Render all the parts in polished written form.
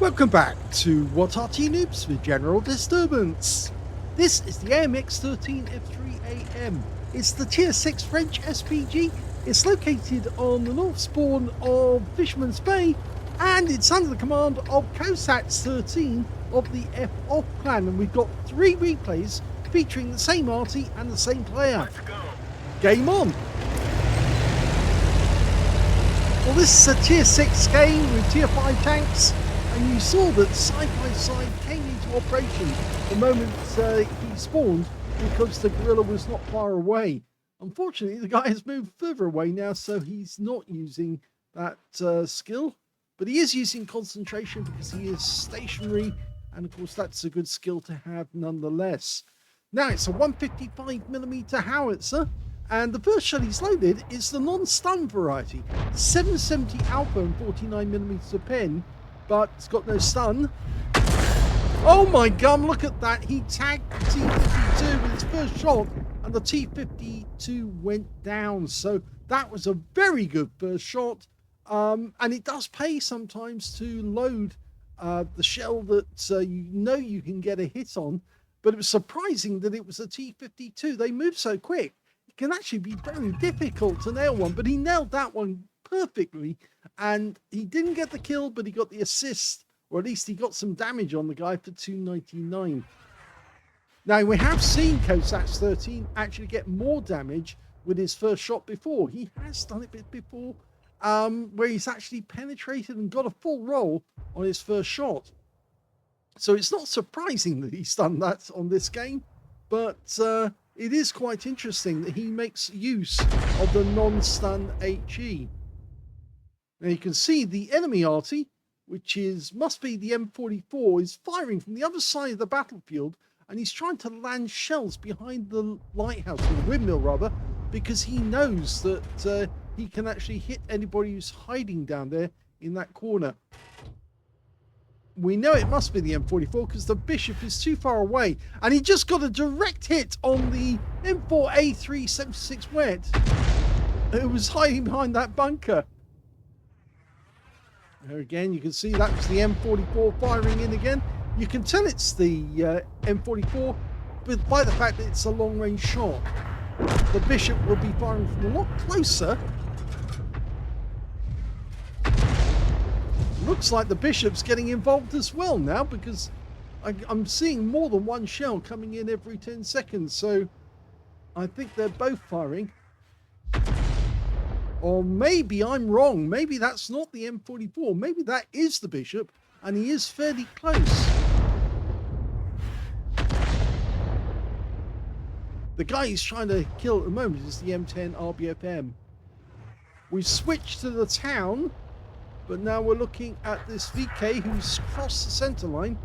Welcome back to What Arty Noobs with General Disturbance. This is the AMX 13 F3AM. It's the Tier 6 French SPG. It's located on the north spawn of Fisherman's Bay, and it's under the command of kosats13 of the F-Off clan, and we've got 3 replays featuring the same Arty and the same player. Let's go. Game on! Well, this is a Tier 6 game with Tier 5 tanks, and you saw that side by side came into operation the moment he spawned because the gorilla was not far away. Unfortunately, the guy has moved further away now, so he's not using that skill, but he is using concentration because he is stationary, and of course that's a good skill to have nonetheless. Now it's a 155mm howitzer, and the first shot he's loaded is the non-stun variety, 770 Alpha and 49mm pen, but it's got no stun. Oh my god, look at that! He tagged the T-52 with his first shot, and the T-52 went down. So that was a very good first shot, and it does pay sometimes to load the shell that you know you can get a hit on. But it was surprising that it was a T-52. They move so quick. It can actually be very difficult to nail one, but he nailed that one perfectly, and he didn't get the kill, but he got the assist, or at least he got some damage on the guy for 299. Now, we have seen kosats13 actually get more damage with his first shot before. He has done it before, where he's actually penetrated and got a full roll on his first shot. So it's not surprising that he's done that on this game, but it is quite interesting that he makes use of the non-stun HE. Now you can see the enemy Arty, which must be the M44, is firing from the other side of the battlefield, and he's trying to land shells behind the lighthouse, or the windmill rather, because he knows that he can actually hit anybody who's hiding down there in that corner. We know it must be the M44 because the Bishop is too far away, and he just got a direct hit on the M4A376 Wet, who was hiding behind that bunker. There again, you can see that was the M44 firing in again. You can tell it's the M44 but by the fact that it's a long-range shot. The Bishop will be firing from a lot closer. Looks like the Bishop's getting involved as well now, because I'm seeing more than one shell coming in every 10 seconds, so I think they're both firing. Or maybe I'm wrong. Maybe that's not the M44. Maybe that is the Bishop, and he is fairly close. The guy he's trying to kill at the moment is the M10 RBFM. We've switched to the town, but now we're looking at this VK who's crossed the center line.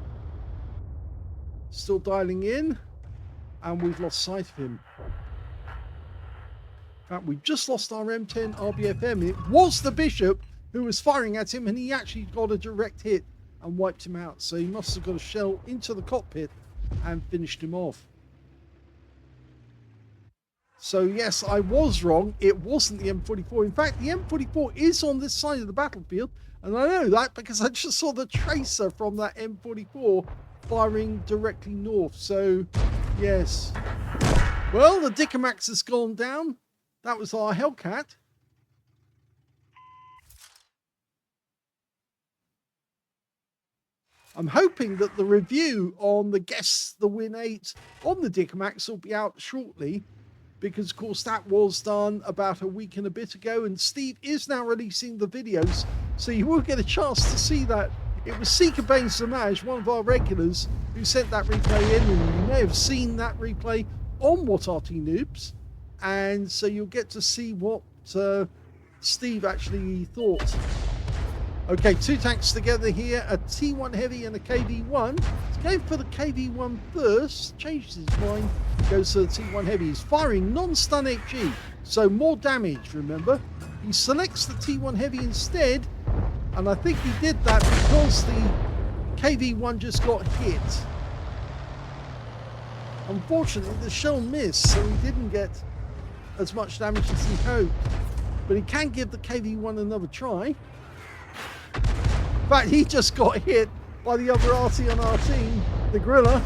Still dialing in, and we've lost sight of him. In fact, we've just lost our M10 RBFM. It was the Bishop who was firing at him, and he actually got a direct hit and wiped him out. So he must have got a shell into the cockpit and finished him off. So yes, I was wrong. It wasn't the M44. In fact, the M44 is on this side of the battlefield, and I know that because I just saw the tracer from that M44 firing directly north. So yes. Well, the Dickomax has gone down. That was our Hellcat. I'm hoping that the review on the Guess the Win 8 on the Dickomax will be out shortly, because of course that was done about a week and a bit ago, and Steve is now releasing the videos, so you will get a chance to see that. It was Seeker Bain Samaj, one of our regulars, who sent that replay in, and you may have seen that replay on What Arty Noobs. And so you'll get to see what Steve actually thought. Okay, 2 tanks together here, a T1 Heavy and a KV1. He's going for the KV1 first, changed his mind, goes to the T1 Heavy. He's firing non-stun HE, so more damage, remember. He selects the T1 Heavy instead, and I think he did that because the KV1 just got hit. Unfortunately, the shell missed, so he didn't get as much damage as he hoped, but he can give the KV1 another try. In fact, he just got hit by the other Arty on our team, the gorilla,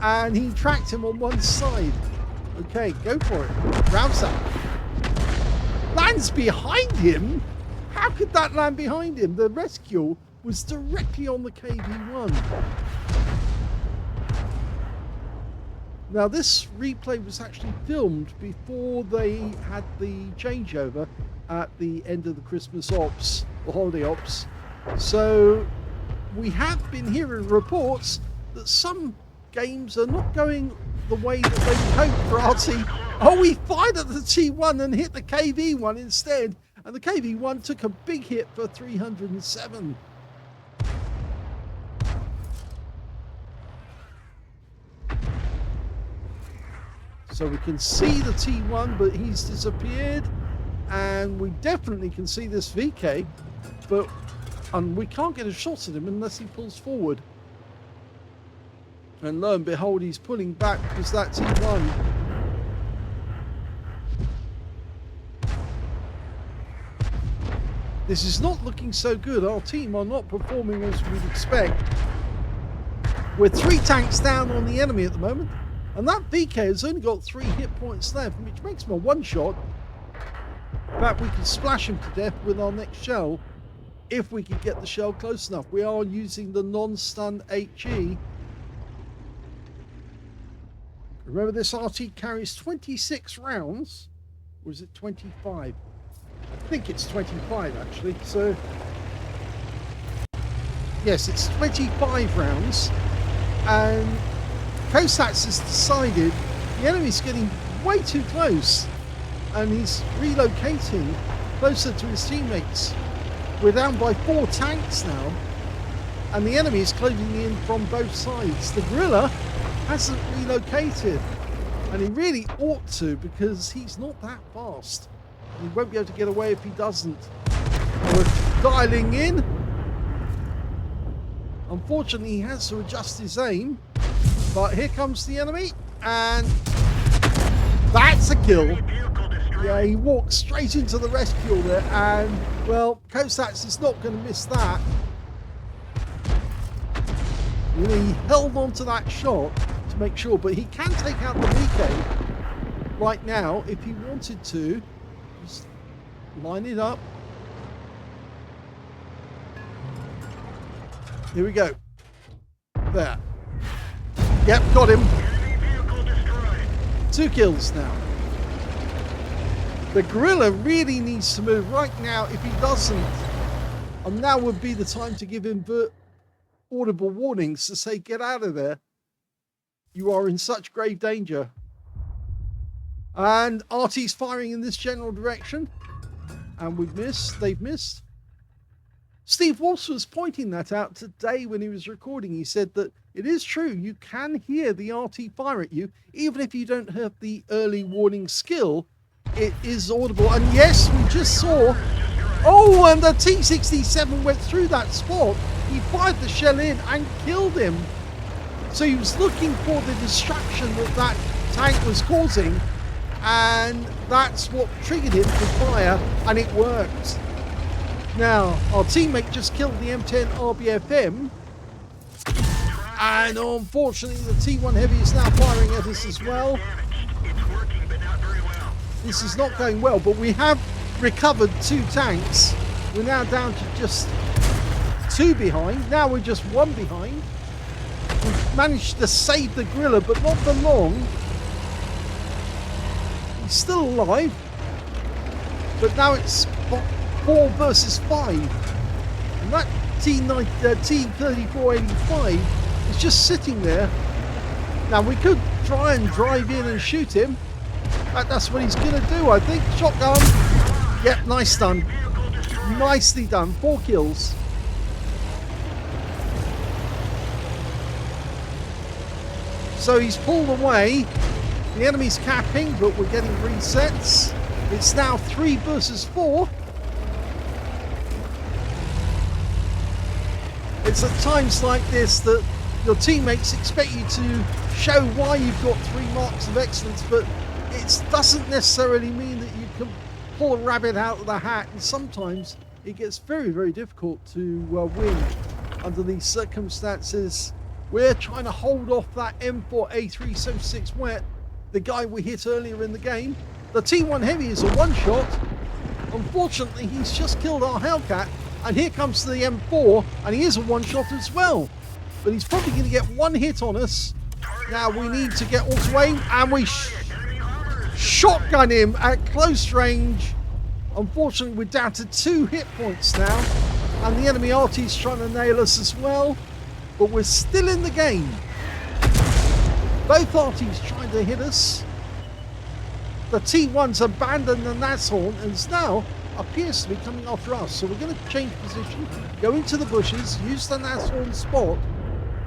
and he tracked him on one side. Okay, go for it. Rounds up. Lands behind him? How could that land behind him? The rescue was directly on the KV-1. Now this replay was actually filmed before they had the changeover at the end of the Christmas ops, the holiday ops. So we have been hearing reports that some games are not going the way that they hoped for Arty. Oh, he fired at the T1 and hit the KV-1 instead. And the KV-1 took a big hit for 307. So we can see the T1, but he's disappeared. And we definitely can see this VK, but we can't get a shot at him unless he pulls forward. And lo and behold, he's pulling back because that T1. This is not looking so good. Our team are not performing as we'd expect. We're 3 tanks down on the enemy at the moment. And that VK has only got 3 hit points left, which makes him a one-shot. In fact, we can splash him to death with our next shell if we could get the shell close enough. We are using the non-stun HE. Remember, this RT carries 26 rounds. Or is it 25? I think it's 25 actually. So, yes, it's 25 rounds. And Kosats has decided the enemy's getting way too close. And he's relocating closer to his teammates. We're down by 4 tanks now. And the enemy is closing in from both sides. The gorilla hasn't relocated. And he really ought to, because he's not that fast. He won't be able to get away if he doesn't. We're dialing in. Unfortunately, he has to adjust his aim. But here comes the enemy. And that's a kill. Yeah, he walked straight into the rescue there. And, well, Kosats is not going to miss that. You know, he held on to that shot to make sure. But he can take out the VK right now if he wanted to. Just line it up. Here we go. There. Yep, got him. 2 kills now. The gorilla really needs to move right now. If he doesn't, and now would be the time to give him audible warnings to say, get out of there. You are in such grave danger. And Arty's firing in this general direction. And we've missed. They've missed. Steve Walsh was pointing that out today when he was recording. He said that it is true. You can hear the RT fire at you. Even if you don't have the early warning skill, it is audible. And yes, we just saw... Oh, and the T-67 went through that spot. He fired the shell in and killed him. So he was looking for the distraction that that tank was causing. And that's what triggered him to fire, and it worked. Now, our teammate just killed the M10 RBFM, and unfortunately the T1 Heavy is now firing at us as well. This is not going well, but we have recovered 2 tanks. We're now down to just 2 behind. Now we're just 1 behind. We've managed to save the gorilla, but not for long. He's still alive, but now it's 4 versus 5, and that T-3485 is just sitting there. Now we could try and drive in and shoot him. That's what he's going to do, I think. Shotgun. Yep, nice done. Nicely done. 4 kills. So he's pulled away. The enemy's capping, but we're getting resets. It's now 3 versus 4. It's at times like this that your teammates expect you to show why you've got 3 marks of excellence, but it doesn't necessarily mean that you can pull a rabbit out of the hat, and sometimes it gets very, very difficult to win. under these circumstances. We're trying to hold off that M4A376 wet, the guy we hit earlier in the game. The T1 Heavy is a one-shot. Unfortunately, he's just killed our Hellcat, and here comes the M4, and he is a one-shot as well. But he's probably going to get one hit on us. Now we need to get auto aim, and we shotgun him at close range. Unfortunately, we're down to 2 hit points now, and the enemy Arty's trying to nail us as well. But we're still in the game. Both Arty's trying to hit us. The T1's abandoned the Nashorn and is now appears to be coming after us. So we're going to change position, go into the bushes, use the Nashorn spot.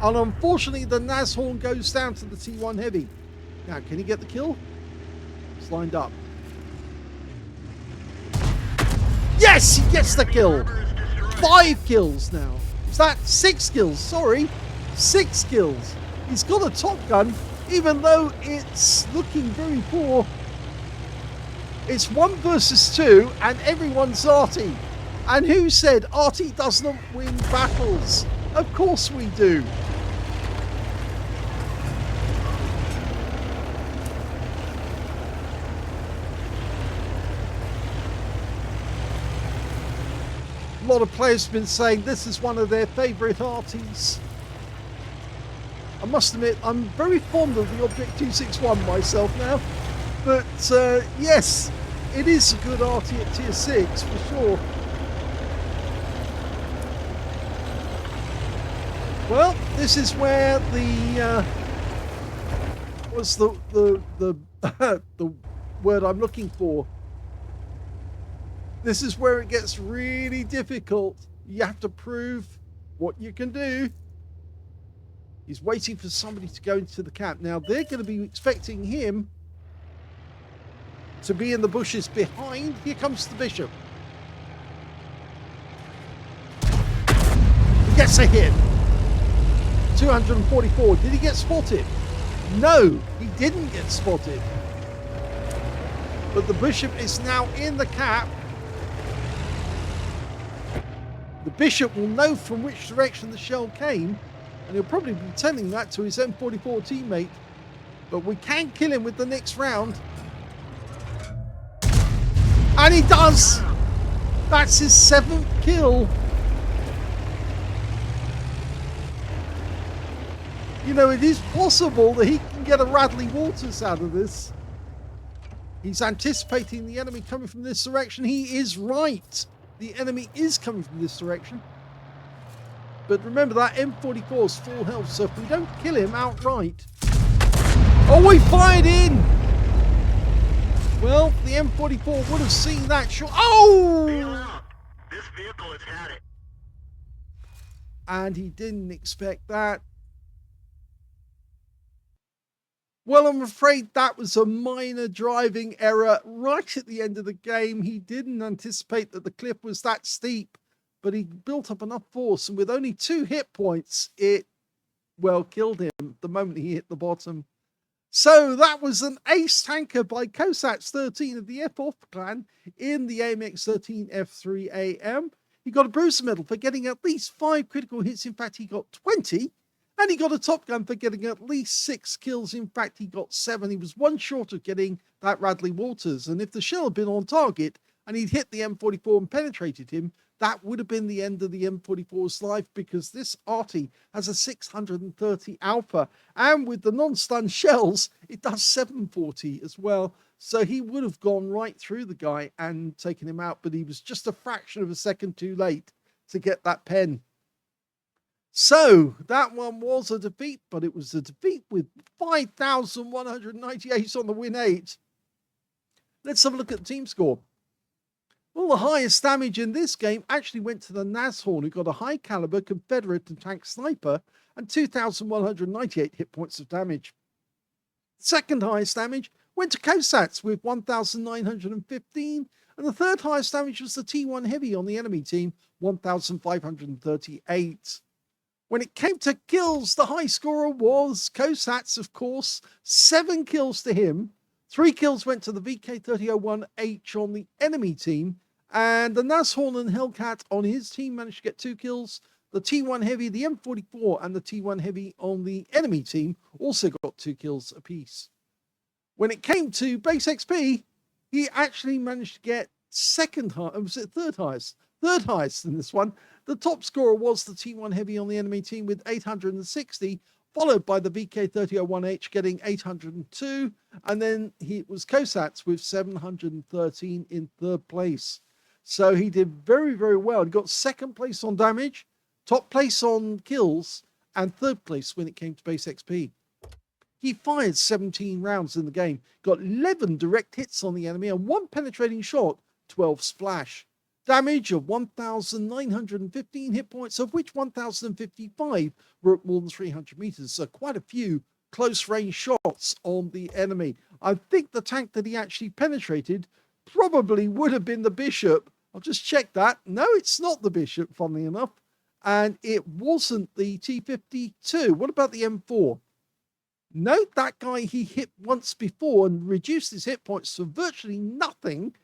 And unfortunately, the Nashorn goes down to the T1 Heavy. Now, can he get the kill? It's lined up. Yes, he gets the kill. 5 kills now. Is that 6 kills? Sorry, 6 kills. He's got a top gun, even though it's looking very poor. It's 1 versus 2, and everyone's Arty. And who said Arty doesn't win battles? Of course we do. A lot of players have been saying this is one of their favourite Artys. I must admit, I'm very fond of the Object 261 myself now. But yes, it is a good Arty at tier 6 for sure. Well, this is where the what's the the word I'm looking for? This is where it gets really difficult. You have to prove what you can do. He's waiting for somebody to go into the camp. Now, they're going to be expecting him to be in the bushes behind. Here comes the Bishop. He gets a hit. 244. Did he get spotted? No, he didn't get spotted. But the Bishop is now in the cap. The Bishop will know from which direction the shell came, and he'll probably be telling that to his M44 teammate. But we can kill him with the next round. And he does! That's his 7th kill. You know, it is possible that he can get a Radley Waters out of this. He's anticipating the enemy coming from this direction. He is right. The enemy is coming from this direction. But remember, that M44 is full health, so if we don't kill him outright... Oh, we fired in! Well, the M44 would have seen that shot. Oh! This vehicle has had it. And he didn't expect that. Well, I'm afraid that was a minor driving error right at the end of the game. He didn't anticipate that the cliff was that steep, but he built up enough force, and with only 2 hit points, it, well, killed him the moment he hit the bottom. So that was an ace tanker by kosats13 of the F-Off clan in the AMX 13 F3AM. He got a Bruiser medal for getting at least 5 critical hits. In fact, he got 20. And he got a Top Gun for getting at least 6 kills. In fact, he got 7. He was 1 short of getting that Radley Waters. And if the shell had been on target and he'd hit the M44 and penetrated him, that would have been the end of the M44's life, because this Arty has a 630 alpha. And with the non-stun shells, it does 740 as well. So he would have gone right through the guy and taken him out, but he was just a fraction of a second too late to get that pen. So that one was a defeat, but it was a defeat with 5,198 on the win 8. Let's have a look at the team score. Well, the highest damage in this game actually went to the Nashorn, who got a high caliber Confederate and tank sniper and 2,198 hit points of damage. Second highest damage went to Kosats with 1,915, and the third highest damage was the T1 Heavy on the enemy team, 1,538. When it came to kills, the high scorer was Kosats, of course. 7 kills to him. 3 kills went to the VK3001H on the enemy team. And the Nashorn and Hellcat on his team managed to get 2 kills. The T1 Heavy, the M44, and the T1 Heavy on the enemy team also got 2 kills apiece. When it came to base XP, he actually managed to get third highest? Third highest in this one. The top scorer was the T1 Heavy on the enemy team with 860, followed by the VK3001H getting 802, and then it was Kosats with 713 in third place. So he did very, very well. He got second place on damage, top place on kills, and third place when it came to base XP. He fired 17 rounds in the game, got 11 direct hits on the enemy and 1 penetrating shot, 12 splash. Damage of 1,915 hit points, of which 1,055 were at more than 300 meters. So quite a few close range shots on the enemy. I think the tank that he actually penetrated probably would have been the Bishop. I'll just check that. No, it's not the Bishop, funnily enough. And it wasn't the T52. What about the M4? Note that guy he hit once before and reduced his hit points to virtually nothing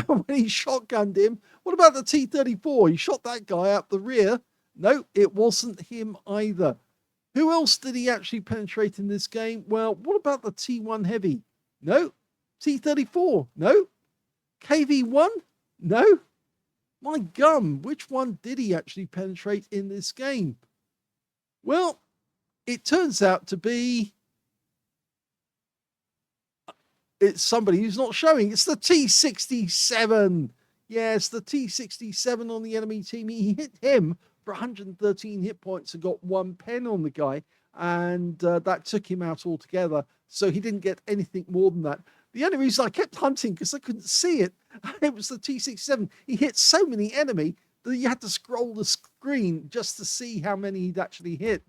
when he shotgunned him. What about the T34? He shot that guy out the rear. No, it wasn't him either. Who else did he actually penetrate in this game? Well, what about the T1 Heavy? No. T34? No. KV1? No. My gum, which one did he actually penetrate in this game? Well, it turns out to be... it's somebody who's not showing. It's the T67. Yes, the T67 on the enemy team. He hit him for 113 hit points and got 1 pen on the guy. And that took him out altogether. So he didn't get anything more than that. The only reason I kept hunting because I couldn't see it. It was the T67. He hit so many enemy that you had to scroll the screen just to see how many he'd actually hit.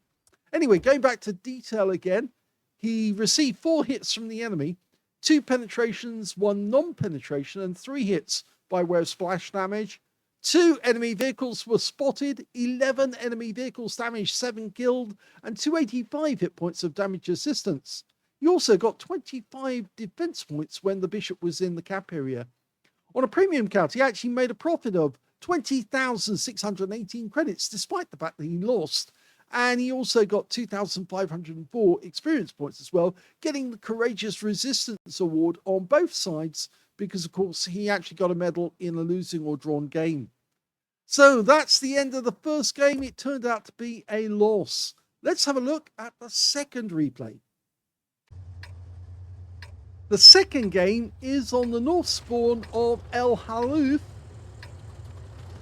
Anyway, going back to detail again. He received 4 hits from the enemy. 2 penetrations, 1 non-penetration, and 3 hits by way of splash damage. 2 enemy vehicles were spotted, 11 enemy vehicles damaged, 7 killed, and 285 hit points of damage assistance. He also got 25 defense points when the Bishop was in the cap area. On a premium count, he actually made a profit of 20,618 credits, despite the fact that he lost. And he also got 2,504 experience points as well, getting the Courageous Resistance Award on both sides because, of course, he actually got a medal in a losing or drawn game. So that's the end of the first game. It turned out to be a loss. Let's have a look at the second replay. The second game is on the north spawn of El Halluf,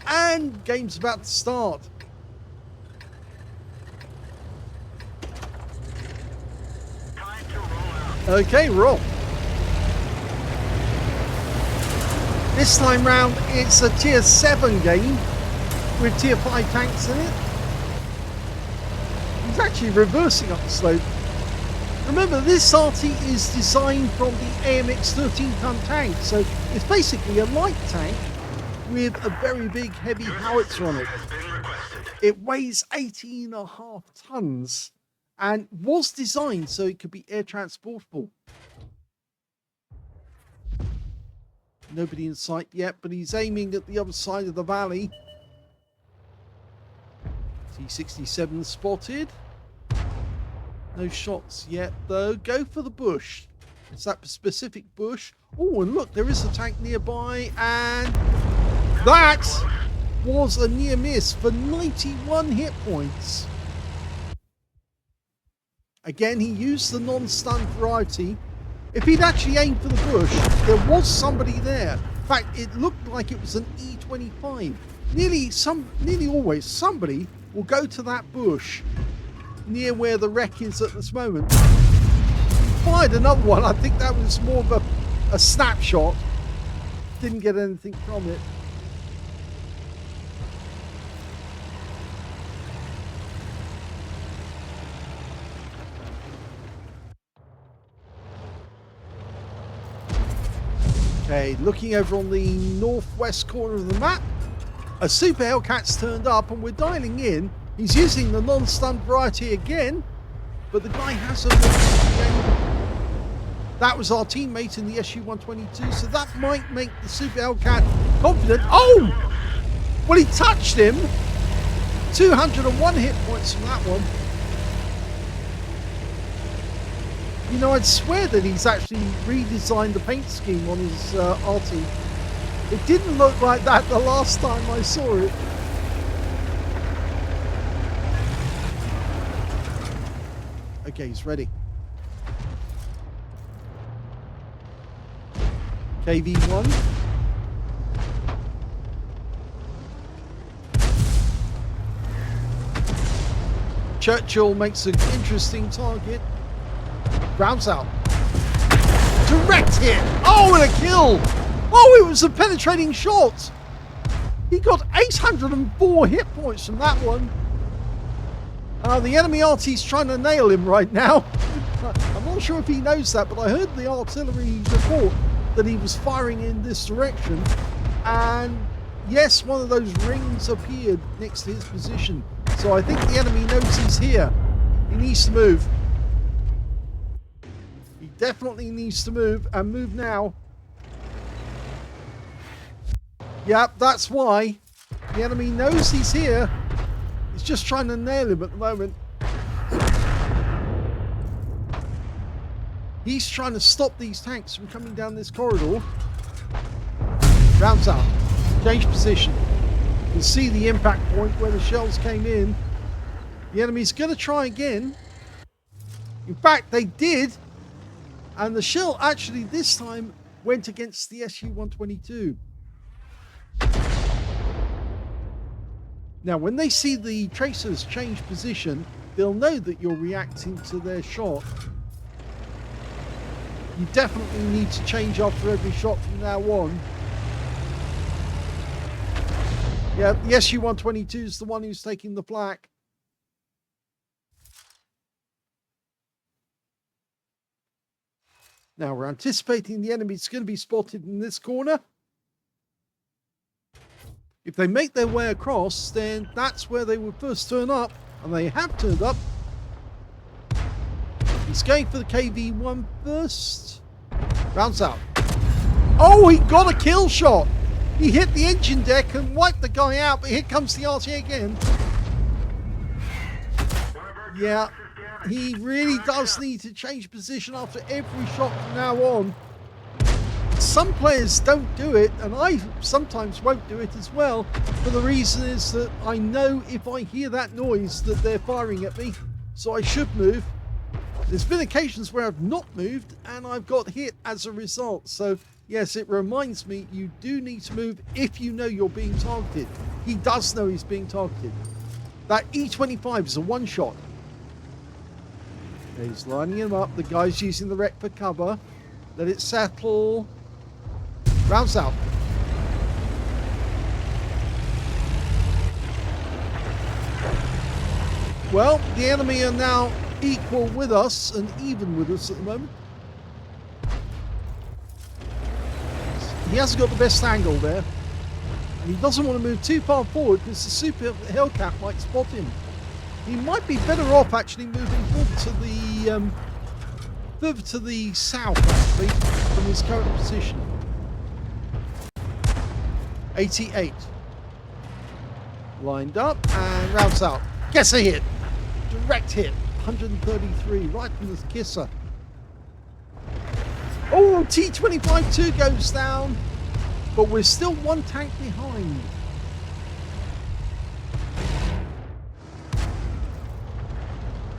and game's about to start. Okay, roll. This time round, it's a tier 7 game with tier 5 tanks in it. He's actually reversing up the slope. Remember, this Arty is designed from the AMX 13-ton tank, so it's basically a light tank with a very big heavy howitzer on it. It weighs 18.5 tons. And was designed so it could be air transportable. Nobody in sight yet, but he's aiming at the other side of the valley. T67 spotted. No shots yet, though. Go for the bush. It's that specific bush. Oh, and look, there is a tank nearby, and that was a near miss for 91 hit points. Again, he used the non-stun variety. If he'd actually aimed for the bush, there was somebody there. In fact, it looked like it was an E25. Nearly always, somebody will go to that bush near where the wreck is at this moment. He fired another one. I think that was more of a snapshot. Didn't get anything from it. Okay, looking over on the northwest corner of the map, a Super Hellcat's turned up and we're dialing in. He's using the non-stun variety again, but the guy hasn't. That was our teammate in the SU-122, so that might make the Super Hellcat confident. Oh! Well, he touched him. 201 hit points from that one. You know, I'd swear that he's actually redesigned the paint scheme on his Arty. It didn't look like that the last time I saw it. Okay, he's ready. KV1. Churchill makes an interesting target. Rounds out. Direct hit. Oh, and a kill. Oh, it was a penetrating shot. He got 804 hit points from that one. The enemy Arty's trying to nail him right now. I'm not sure if he knows that, but I heard the artillery report that he was firing in this direction. And yes, one of those rings appeared next to his position. So I think the enemy knows he's here. He needs to move. He definitely needs to move, and move now. Yep, that's why. The enemy knows he's here. He's just trying to nail him at the moment. He's trying to stop these tanks from coming down this corridor. Rounds out. Change position. You can see the impact point where the shells came in. The enemy's going to try again. In fact, they did. And the shell actually this time went against the Su-122. Now, when they see the tracers change position, they'll know that you're reacting to their shot. You definitely need to change after every shot from now on. Yeah, the Su-122 is the one who's taking the flak. Now we're anticipating the enemy's going to be spotted in this corner. If they make their way across, then that's where they will first turn up, and they have turned up. He's going for the KV1 first. Rounds out. Oh, he got a kill shot. He hit the engine deck and wiped the guy out, but here comes the Arty again. Yeah, he really does need to change position after every shot from now on. Some players don't do it, and I sometimes won't do it as well, for the reason is that I know if I hear that noise that they're firing at me, so I should move. There's been occasions where I've not moved and I've got hit as a result, so yes, it reminds me you do need to move if you know you're being targeted. He does know he's being targeted. That E25 is a one shot. He's lining him up, the guy's using the wreck for cover. Let it settle. Rounds out. Well, the enemy are now equal with us and even with us at the moment. He hasn't got the best angle there. And he doesn't want to move too far forward because the Super Hellcat might spot him. He might be better off actually moving further to the south actually from his current position. 88. Lined up and rounds out. Gets a hit. Direct hit. 133 right from the kisser. Oh, T-25-2 goes down, but we're still one tank behind.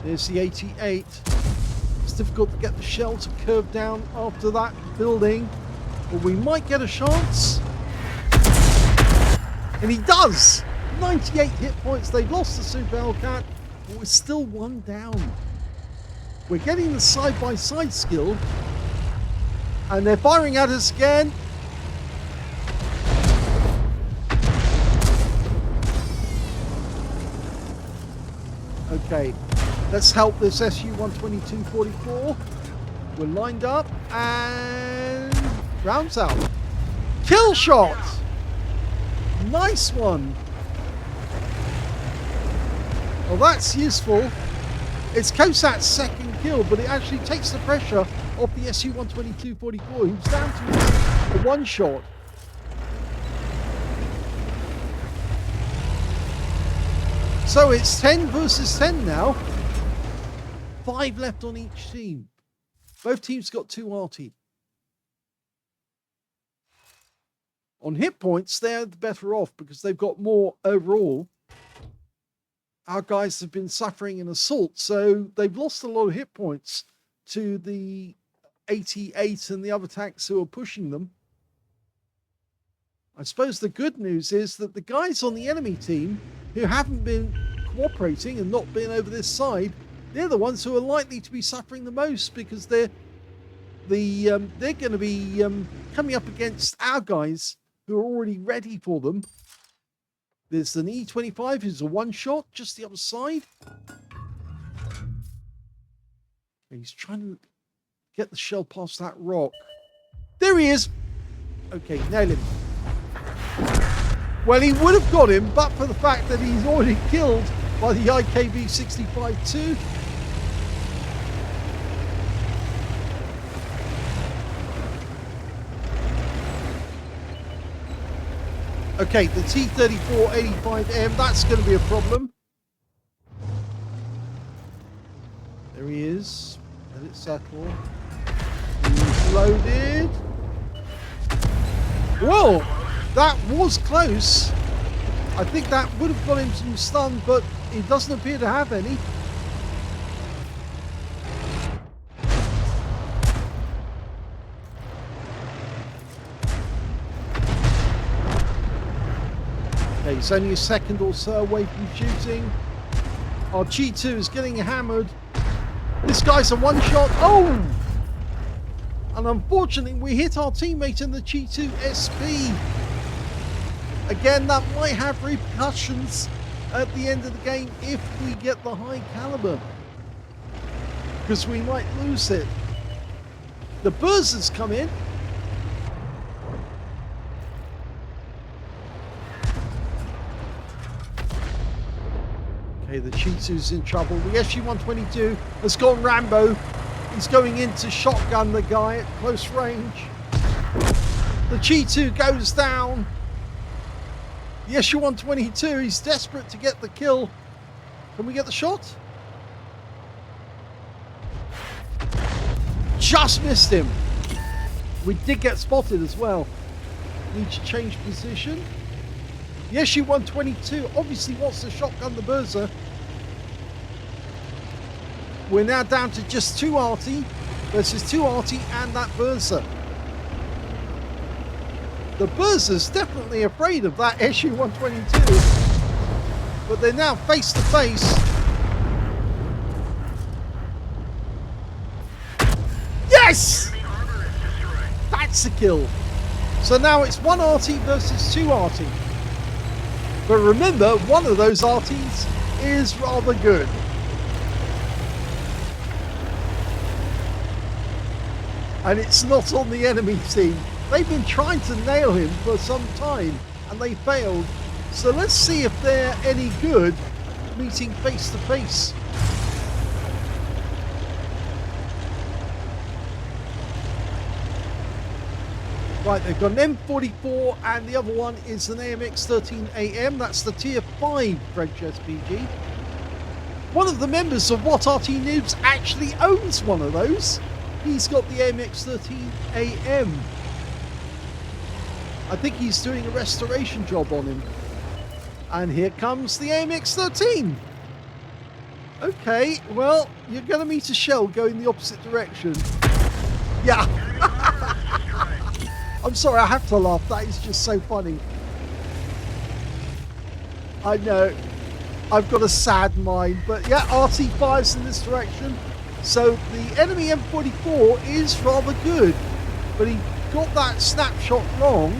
There's the 88. It's difficult to get the shell to curve down after that building, but we might get a chance. And he does! 98 hit points. They've lost the Super Hellcat, but we're still one down. We're getting the side-by-side skill. And they're firing at us again. Okay, let's help this Su-122-44. We're lined up and rounds out. Kill shot! Nice one. Well, that's useful. It's Kosat's second kill, but it actually takes the pressure off the Su-122-44. He was down to a one shot. So it's 10 versus 10 now. 5 left on each team. Both teams got 2 Arty. On hit points, they're the better off because they've got more overall. Our guys have been suffering in assault, so they've lost a lot of hit points to the 88 and the other tanks who are pushing them. I suppose the good news is that the guys on the enemy team who haven't been cooperating and not been over this side, they're the ones who are likely to be suffering the most because they're going to be coming up against our guys who are already ready for them. There's an E25 who's a one-shot just the other side. He's trying to get the shell past that rock. There he is. Okay, nail him. Well, he would have got him, but for the fact that he's already killed by the IKV-65-2. Okay, the T-34-85M, that's going to be a problem. There he is. Let it settle. He's loaded. Whoa! That was close. I think that would have got him some stun, but he doesn't appear to have any. Okay, he's only a second or so away from shooting. Our G2 is getting hammered. This guy's a one-shot. Oh! And unfortunately, we hit our teammate in the G2 SP. Again, that might have repercussions at the end of the game if we get the high caliber. Because we might lose it. The Burzers come in. Okay, the G2's in trouble. The SG-122 has gone Rambo. He's going in to shotgun the guy at close range. The G2 goes down. The SU-122, he's desperate to get the kill. Can we get the shot? Just missed him. We did get spotted as well. Need to change position. The SU-122 obviously wants to shotgun the Burzer. We're now down to just 2 Arty versus 2 Arty and that Burzer. The Burzer's definitely afraid of that SU-122, but they're now face to face. Yes! That's a kill. So now it's 1 Arty versus 2 Arty. But remember, one of those Artys is rather good. And it's not on the enemy team. They've been trying to nail him for some time and they failed. So let's see if they're any good meeting face to face. Right, they've got an M44 and the other one is an AMX 13AM. That's the tier 5 French SPG. One of the members of What RT Noobs actually owns one of those. He's got the AMX 13AM. I think he's doing a restoration job on him. And here comes the AMX 13. Okay, well, you're going to meet a shell going the opposite direction. Yeah. I'm sorry, I have to laugh. That is just so funny. I know. I've got a sad mind. But yeah, RT fires in this direction. So the enemy M44 is rather good. But he got that snapshot wrong.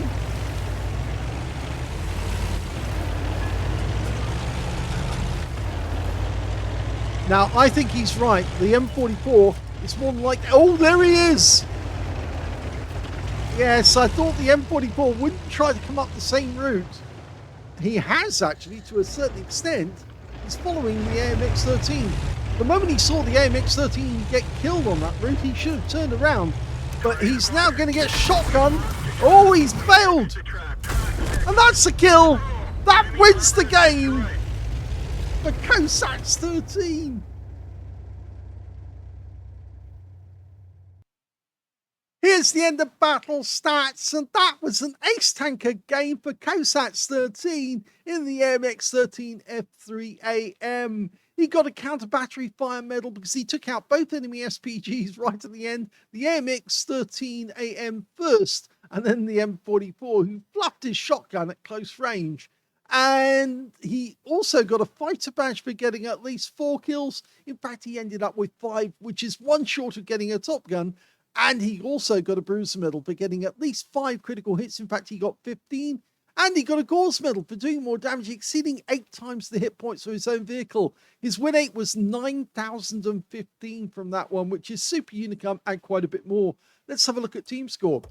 Now, I think he's right. The M44 is more than like... Oh, there he is! Yes, I thought the M44 wouldn't try to come up the same route. He has, actually, to a certain extent. He's following the AMX-13. The moment he saw the AMX-13 get killed on that route, he should have turned around. But he's now going to get shotgunned. Oh, he's failed! And that's a kill! That wins the game! for kosats13. Here's the end of battle stats, and that was an ace tanker game for kosats13 in the AMX 13 F3AM. He got a counter battery fire medal because he took out both enemy SPGs right at the end. The AMX 13 AM first, and then the M44, who fluffed his shotgun at close range. And he also got a fighter badge for getting at least 4 kills. In fact, he ended up with 5, which is one short of getting a Top Gun. And he also got a bruiser medal for getting at least 5 critical hits. In fact, he got 15. And he got a Gauze medal for doing more damage, exceeding 8 times the hit points of his own vehicle. His win rate was 9,015 from that one, which is super unicum and quite a bit more. Let's have a look at team score.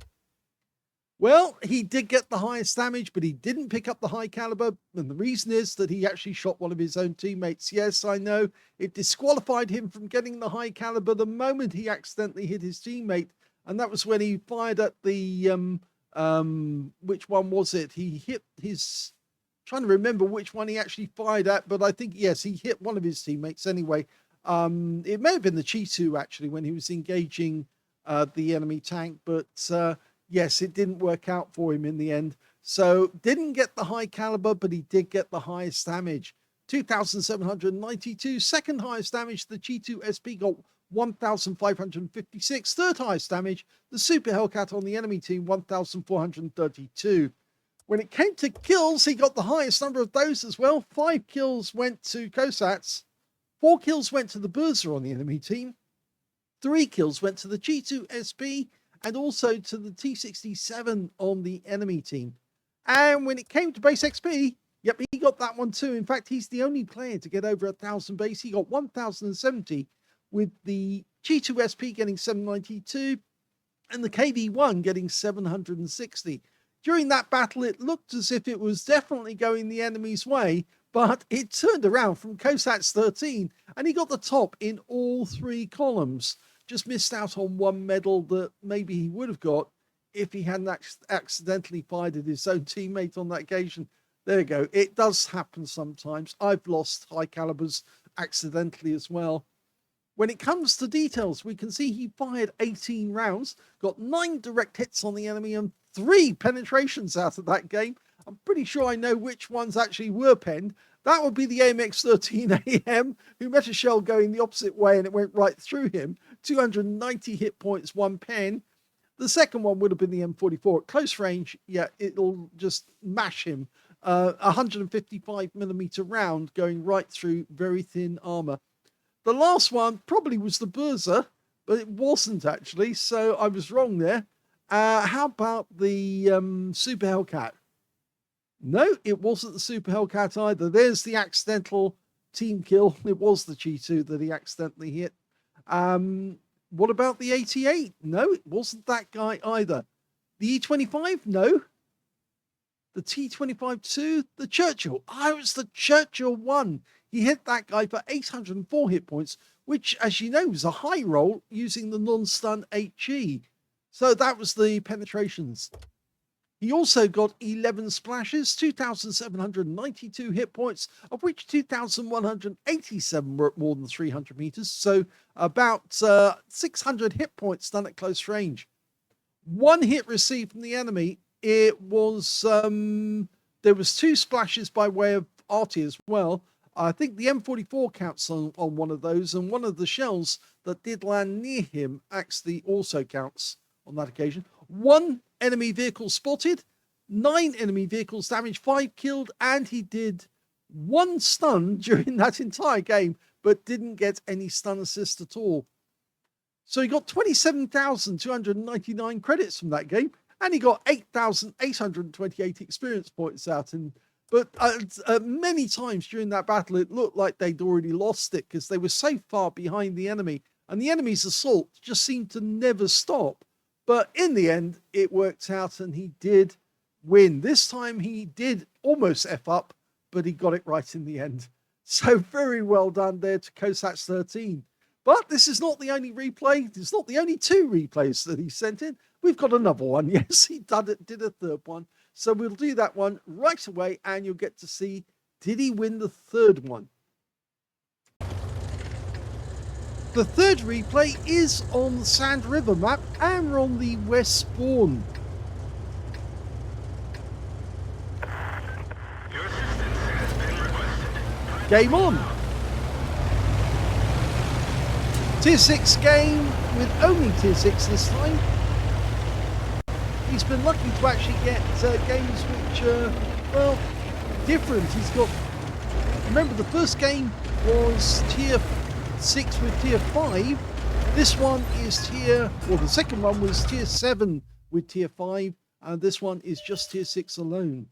Well, he did get the highest damage, but he didn't pick up the high caliber. And the reason is that he actually shot one of his own teammates. Yes, I know. It disqualified him from getting the high caliber the moment he accidentally hit his teammate. And that was when he fired at the, which one was it? He hit his, trying to remember which one he actually fired at, but I think, yes, he hit one of his teammates anyway. It may have been the Chitu actually when he was engaging the enemy tank, but yes, it didn't work out for him in the end. So didn't get the high caliber, but he did get the highest damage. 2,792. Second highest damage, the G2 SP got 1,556. Third highest damage, the Super Hellcat on the enemy team, 1,432. When it came to kills, he got the highest number of those as well. 5 kills went to Kosats. 4 kills went to the Burza on the enemy team. 3 kills went to the G2 SP. And also to the T67 on the enemy team. And when it came to base XP, yep, he got that one too. In fact, he's the only player to get over 1,000 base. He got 1,070, with the G2 SP getting 792 and the KV1 getting 760. During that battle, it looked as if it was definitely going the enemy's way, but it turned around from kosats13 and he got the top in all 3 columns. Just missed out on one medal that maybe he would have got if he hadn't accidentally fired at his own teammate on that occasion. There you go. It does happen sometimes. I've lost high calibers accidentally as well. When it comes to details, we can see he fired 18 rounds, got 9 direct hits on the enemy and 3 penetrations out of that game. I'm pretty sure I know which ones actually were penned. That would be the AMX 13 AM, who met a shell going the opposite way and it went right through him. 290 hit points, 1 pen. The second one would have been the M44 at close range. Yeah, it'll just mash him. 155 millimeter round going right through very thin armor. The last one probably was the Burza, but it wasn't actually, so I was wrong there. How about the Super Hellcat? No, it wasn't the Super Hellcat either. There's the accidental team kill. It was the G2 that he accidentally hit. What about the 88? No, it wasn't that guy either. The E25? No. The T25-2? The Churchill. Oh, it was the Churchill 1. He hit that guy for 804 hit points, which, as you know, was a high roll using the non-stun HE. So that was the penetrations. He also got 11 splashes, 2,792 hit points, of which 2,187 were at more than 300 meters. So about 600 hit points done at close range. 1 hit received from the enemy. It was, there was 2 splashes by way of Arty as well. I think the M44 counts on one of those, and one of the shells that did land near him actually also counts on that occasion. 1 enemy vehicle spotted, 9 enemy vehicles damaged, 5 killed, and he did 1 stun during that entire game, but didn't get any stun assist at all. So he got 27,299 credits from that game, and he got 8,828 experience points out. But many times during that battle, it looked like they'd already lost it because they were so far behind the enemy, and the enemy's assault just seemed to never stop. But in the end, it worked out and he did win. This time he did almost F up, but he got it right in the end. So very well done there to kosats13. But this is not the only replay. It's not the only 2 replays that he sent in. We've got another one. Yes, he did a third one. So we'll do that one right away and you'll get to see, did he win the third one? The third replay is on the Sand River map, and we're on the west spawn. Your assistance has been requested. Game on! Tier 6 game with only Tier 6 this time. He's been lucky to actually get games which are, well, different. He's got... Remember, the first game was Tier 6 with Tier 5. This one is Tier... Well, the second one was Tier 7 with Tier 5. And this one is just Tier 6 alone.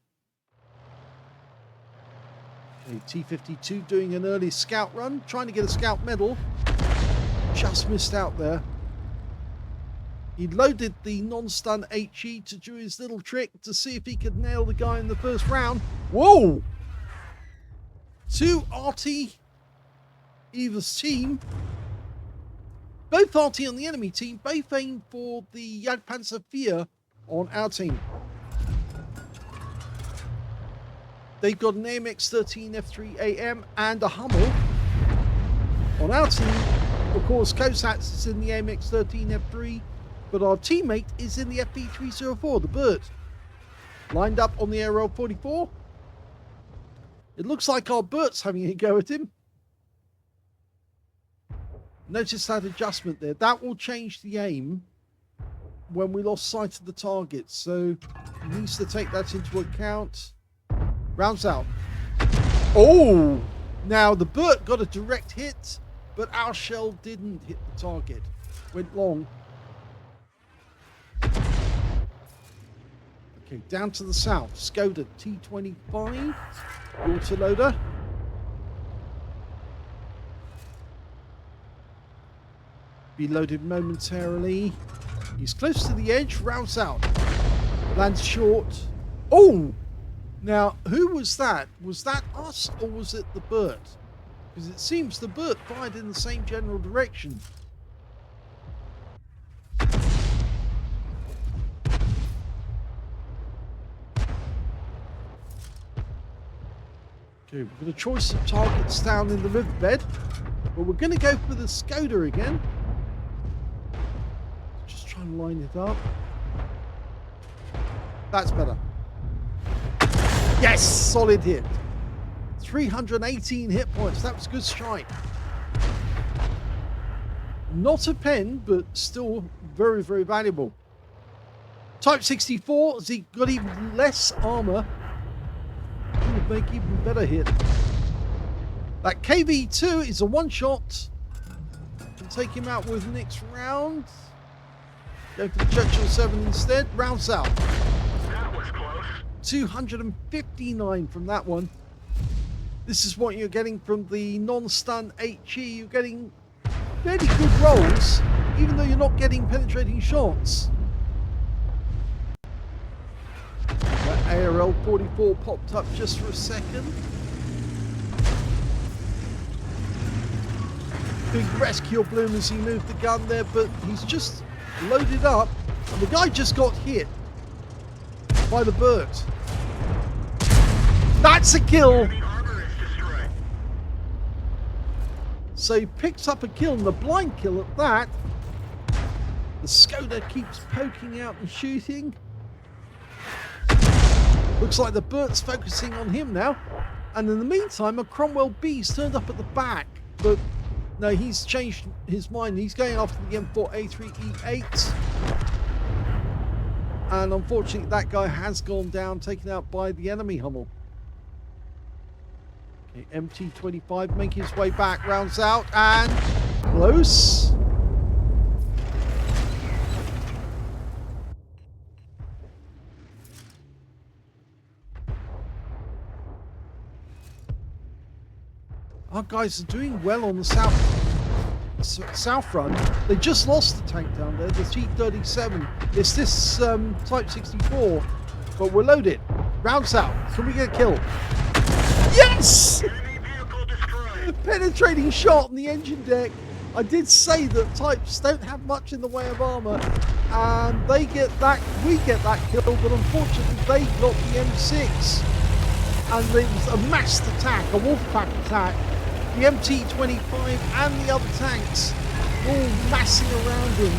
Okay, T-52 doing an early scout run. Trying to get a scout medal. Just missed out there. He loaded the non-stun HE to do his little trick to see if he could nail the guy in the first round. Whoa! To Arty, Eva's team. Both Arty on the enemy team, both aim for the Jagdpanzer IV on our team. They've got an AMX 13 F3 AM and a Hummel. On our team, of course, Kosats is in the AMX 13 F3, but our teammate is in the FP304, the bird. Lined up on the ARL 44. It looks like our Bert's having a go at him. Notice that adjustment there. That will change the aim when we lost sight of the target. So he needs to take that into account. Rounds out. Oh! Now the Bert got a direct hit, but our shell didn't hit the target. Went long. Okay, down to the south. Skoda T25. Autoloader. Be loaded momentarily. He's close to the edge. Rounds out. Lands short. Oh! Now, who was that? Was that us or was it the Bert? Because it seems the Bert fired in the same general direction. Okay, we've got a choice of targets down in the riverbed, but we're going to go for the Skoda again. Just try and line it up. That's better. Yes! Solid hit. 318 hit points. That was a good strike. Not a pen, but still very, very valuable. Type 64, has he got even less armor? He would make even better hit. That KV2 is a one-shot. Can take him out with next round. Go for the Churchill 7 instead. Rounds out. That was close. 259 from that one. This is what you're getting from the non-stun HE. You're getting fairly good rolls, even though you're not getting penetrating shots. That ARL 44 popped up just for a second. Big rescue bloom as he moved the gun there, but he's just loaded up. And the guy just got hit by the bird. That's a kill! The armor is destroyed. So he picks up a kill, and the blind kill at that. The Skoda keeps poking out and shooting. Looks like the Bert's focusing on him now. And in the meantime, a Cromwell B's turned up at the back. But no, he's changed his mind. He's going after the M4A3E8. And unfortunately, that guy has gone down, taken out by the enemy Hummel. Okay, MT25 making his way back, rounds out, and close. Our guys are doing well on the south front. They just lost the tank down there, the T-37. It's this Type 64, but we're loaded. Rounds out. Can we get a kill? Yes! Enemy vehicle destroyed. Penetrating shot on the engine deck. I did say that Types don't have much in the way of armor, and they get that. We get that kill, but unfortunately they got the M6, and it was a massed attack, a wolf pack attack. The MT-25 and the other tanks all massing around him.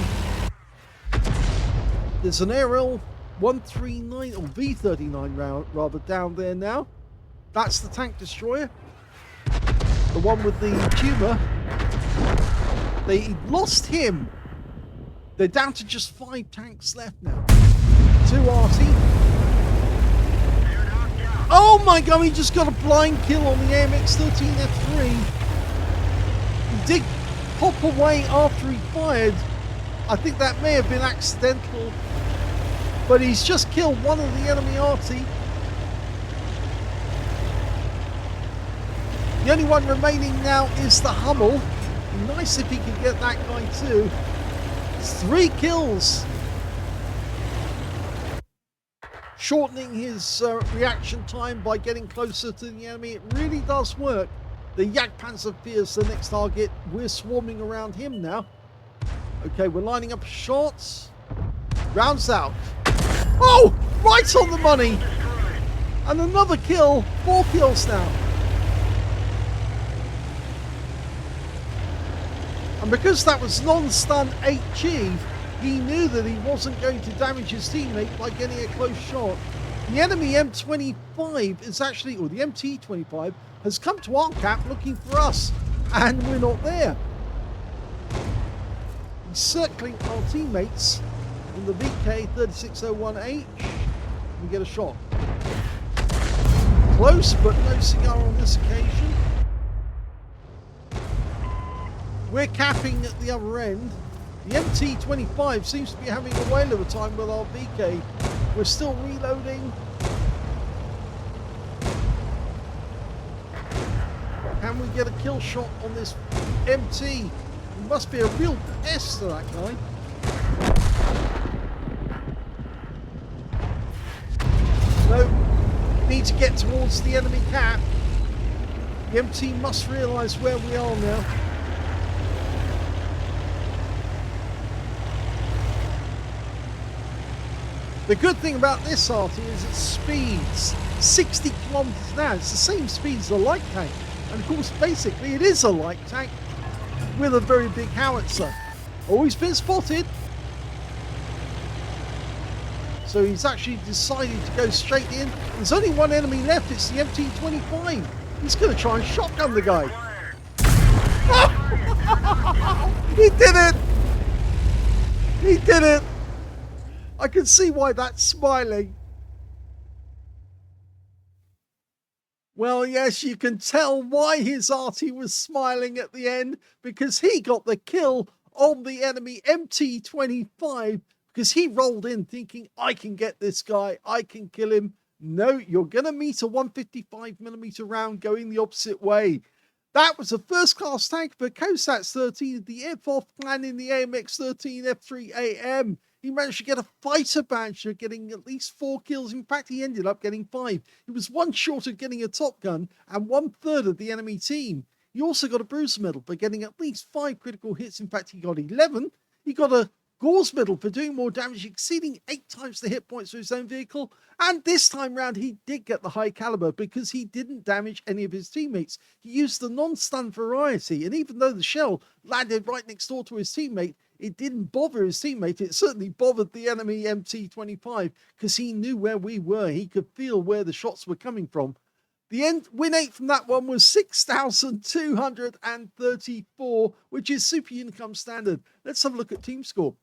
There's an aerial 139 or V39 round rather down there now. That's the tank destroyer. The one with the tumor. They lost him. They're down to just 5 tanks left now. 2 Arty. Oh my god, he just got a blind kill on the AMX 13 F3. He did pop away after he fired. I think that may have been accidental. But he's just killed one of the enemy Arty. The only one remaining now is the Hummel. Nice if he could get that guy too. 3 kills. Shortening his reaction time by getting closer to the enemy. It really does work. The Jagdpanzer fears the next target. We're swarming around him now. Okay, we're lining up shots. Rounds out. Oh, right on the money. And another kill. 4 kills now. And because that was non-stun HE, he knew that he wasn't going to damage his teammate by getting a close shot. The enemy M25 is actually, or the MT25, has come to our cap looking for us, and we're not there. He's circling our teammates in the VK3601H. We get a shot. Close, but no cigar on this occasion. We're capping at the other end. The MT25 seems to be having a whale of a time with our VK. We're still reloading. Can we get a kill shot on this MT? He must be a real pest to that guy. No, need to get towards the enemy cap. The MT must realise where we are now. The good thing about this Arty is it speeds 60 kilometers an hour. It's the same speed as a light tank. And of course, basically, it is a light tank with a very big howitzer. Always been spotted. So he's actually decided to go straight in. There's only one enemy left. It's the MT25. He's going to try and shotgun the guy. He did it! He did it! I can see why that's smiling. Well, yes, you can tell why his Arty was smiling at the end, because he got the kill on the enemy MT25, because he rolled in thinking, I can get this guy, I can kill him. No, you're going to meet a 155mm round going the opposite way. That was a first-class tank for kosats13, the F-off clan in the AMX 13 F3 AM. He managed to get a fighter badge, getting at least 4 kills. In fact, he ended up getting 5. He was 1 short of getting a top gun and 1/3 of the enemy team. He also got a bruiser medal for getting at least 5 critical hits. In fact, he got 11. He got a Gauze medal for doing more damage, exceeding 8 times the hit points of his own vehicle. And this time round, he did get the high caliber because he didn't damage any of his teammates. He used the non-stun variety, and even though the shell landed right next door to his teammate, it didn't bother his teammate. It certainly bothered the enemy MT25 because he knew where we were. He could feel where the shots were coming from. The win rate from that one was 6,234, which is super unicum standard. Let's have a look at team score.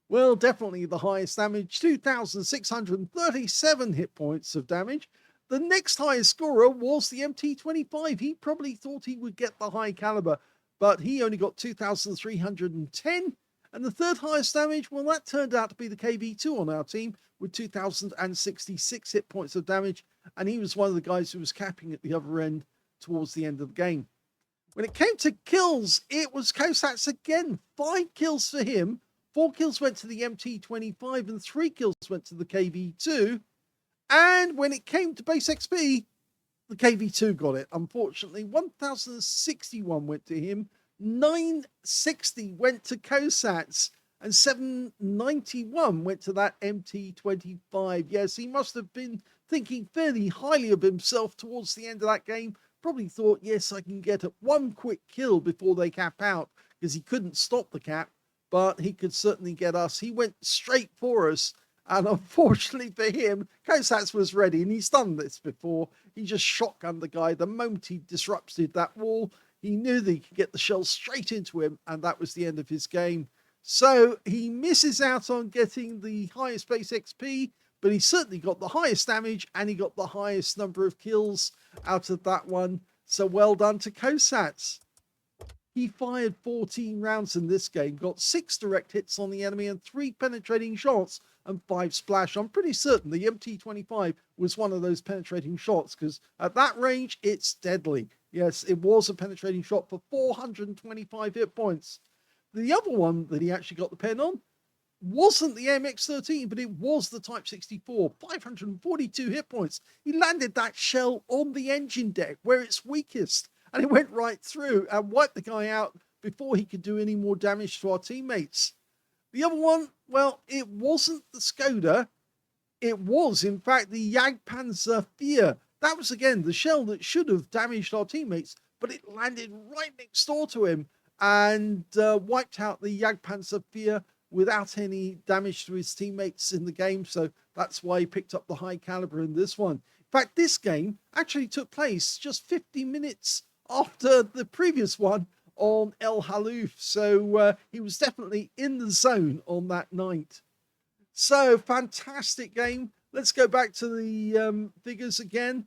Well, definitely the highest damage, 2,637 hit points of damage. The next highest scorer was the MT25. He probably thought he would get the high caliber, but he only got 2,310. And the third highest damage, well, that turned out to be the KV2 on our team with 2,066 hit points of damage. And he was one of the guys who was capping at the other end towards the end of the game. When it came to kills, it was Kosats again. 5 kills for him. 4 kills went to the MT25 and 3 kills went to the KV2. And when it came to base XP, the KV2 got it. Unfortunately, 1,061 went to him. 960 went to Kosats. And 791 went to that MT25. Yes, he must have been thinking fairly highly of himself towards the end of that game. Probably thought, yes, I can get one quick kill before they cap out, because he couldn't stop the cap, but he could certainly get us. He went straight for us. And unfortunately for him, Kosats was ready, and he's done this before. He just shotgunned the guy. The moment he disrupted that wall, he knew that he could get the shell straight into him, and that was the end of his game. So he misses out on getting the highest base XP, but he certainly got the highest damage, and he got the highest number of kills out of that one. So well done to Kosats. He fired 14 rounds in this game, got 6 direct hits on the enemy and 3 penetrating shots and 5 splash. I'm pretty certain the MT25 was one of those penetrating shots, because at that range, it's deadly. Yes, it was a penetrating shot for 425 hit points. The other one that he actually got the pen on wasn't the AMX13, but it was the Type 64, 542 hit points. He landed that shell on the engine deck where it's weakest, and it went right through and wiped the guy out before he could do any more damage to our teammates. The other one, well, it wasn't the Skoda. It was, in fact, the Jagdpanzer IV. That was, again, the shell that should have damaged our teammates, but it landed right next door to him and wiped out the Jagdpanzer IV without any damage to his teammates in the game. So that's why he picked up the high caliber in this one. In fact, this game actually took place just 50 minutes after the previous one on El Halluf. So he was definitely in the zone on that night. So fantastic game. Let's go back to the figures again.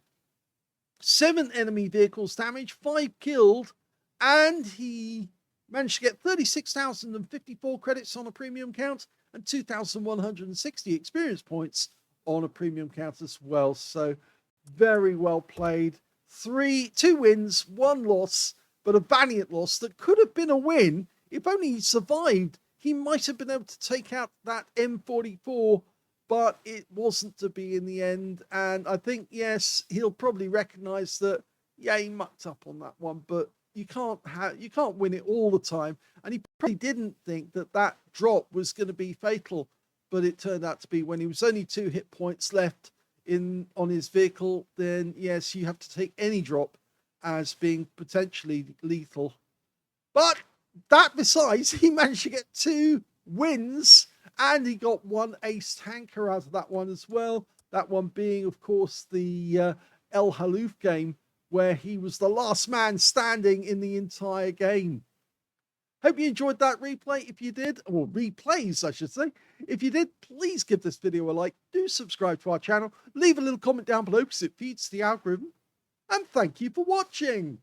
7 enemy vehicles damaged, 5 killed, and he managed to get 36,054 credits on a premium count and 2,160 experience points on a premium count as well. So very well played. 2 wins, 1 loss, but a valiant loss that could have been a win. If only he survived, he might have been able to take out that M44, but it wasn't to be in the end. And I think, yes, he'll probably recognize that, yeah, he mucked up on that one, but you can't win it all the time. And he probably didn't think that that drop was going to be fatal, but it turned out to be. When he was only 2 hit points left on his vehicle, then yes, you have to take any drop as being potentially lethal. But that besides, he managed to get 2 wins, and he got 1 ace tanker out of that one as well. That one being, of course, the El Halluf game, where he was the last man standing in the entire game. Hope you enjoyed that replay. If you did, or replays, I should say. If you did, please give this video a like. Do subscribe to our channel. Leave a little comment down below because it feeds the algorithm. And thank you for watching.